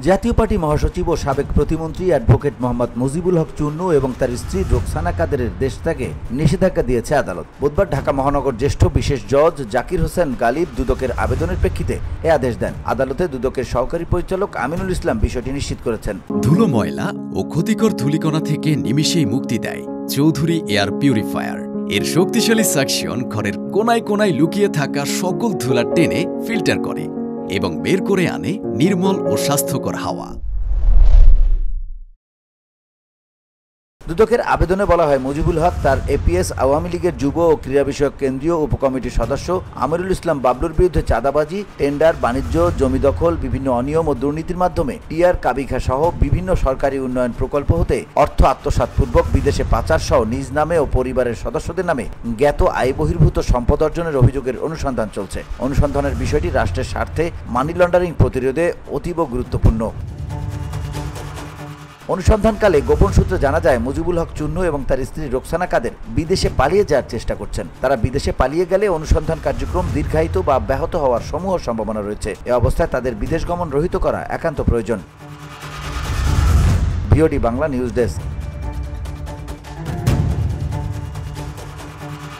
জাতীয় পার্টি মহাসচিব ও সাবেক প্রতিমন্ত্রী অ্যাডভোকেট মোহাম্মদ মুজিবুল হক চুন্নু এবং তার স্ত্রী রোকসানা কাদেরের দেশ ত্যাগে নিষেধাজ্ঞা দিয়েছে আদালত। বুধবার ঢাকা মহানগর জ্যেষ্ঠ বিশেষ জজ জাকির হোসেন গালিব দুদকের আবেদনের প্রেক্ষিতে এ আদেশ দেন। আদালতে দুদকের সহকারী পরিচালক আমিনুল ইসলাম বিষয়টি নিশ্চিত করেছেন। ধুলো, ময়লা ও ক্ষতিকর ধূলিকণা থেকে নিমিষেই মুক্তি দেয় চৌধুরী এয়ার পিউরিফায়ার। এর শক্তিশালী সাকশন ঘরের কোনায় কোনায় লুকিয়ে থাকা সকল ধুলা টেনে ফিল্টার করে এবং বের করে আনে নির্মল ও স্বাস্থ্যকর হাওয়া। দুদকের আবেদনে বলা হয়, মুজিবুল হক তার এপিএস আওয়ামী লীগের যুব ও ক্রীড়া বিষয়ক কেন্দ্রীয় উপকমিটির সদস্য আমিরুল ইসলাম বাবলুর বিরুদ্ধে চাঁদাবাজি, টেন্ডার, বাণিজ্য, জমি দখল, বিভিন্ন অনিয়ম ও দুর্নীতির মাধ্যমে টিআর কাবিখা সহ বিভিন্ন সরকারি উন্নয়ন প্রকল্প হতে অর্থ আত্মসাৎপূর্বক বিদেশে পাচার সহ নিজ নামে ও পরিবারের সদস্যদের নামে জ্ঞাত আয় বহির্ভূত সম্পদ অর্জনের অভিযোগের অনুসন্ধান চলছে। অনুসন্ধানের বিষয়টি রাষ্ট্রের স্বার্থে মানি লন্ডারিং প্রতিরোধে অতীব গুরুত্বপূর্ণ। অনুসন্ধানকালে গোপন সূত্রে জানা যায়, মুজিবুল হক চুন্নু এবং তার স্ত্রী রোকসানা কাদের বিদেশে পালিয়ে যাওয়ার চেষ্টা করছেন। তারা বিদেশে পালিয়ে গেলে অনুসন্ধান কার্যক্রম দীর্ঘায়িত বা ব্যাহত হওয়ার সমূহ সম্ভাবনা রয়েছে। এ অবস্থায় তাদের বিদেশ গমন রহিত করা একান্ত প্রয়োজন। VOD Bangla news desk.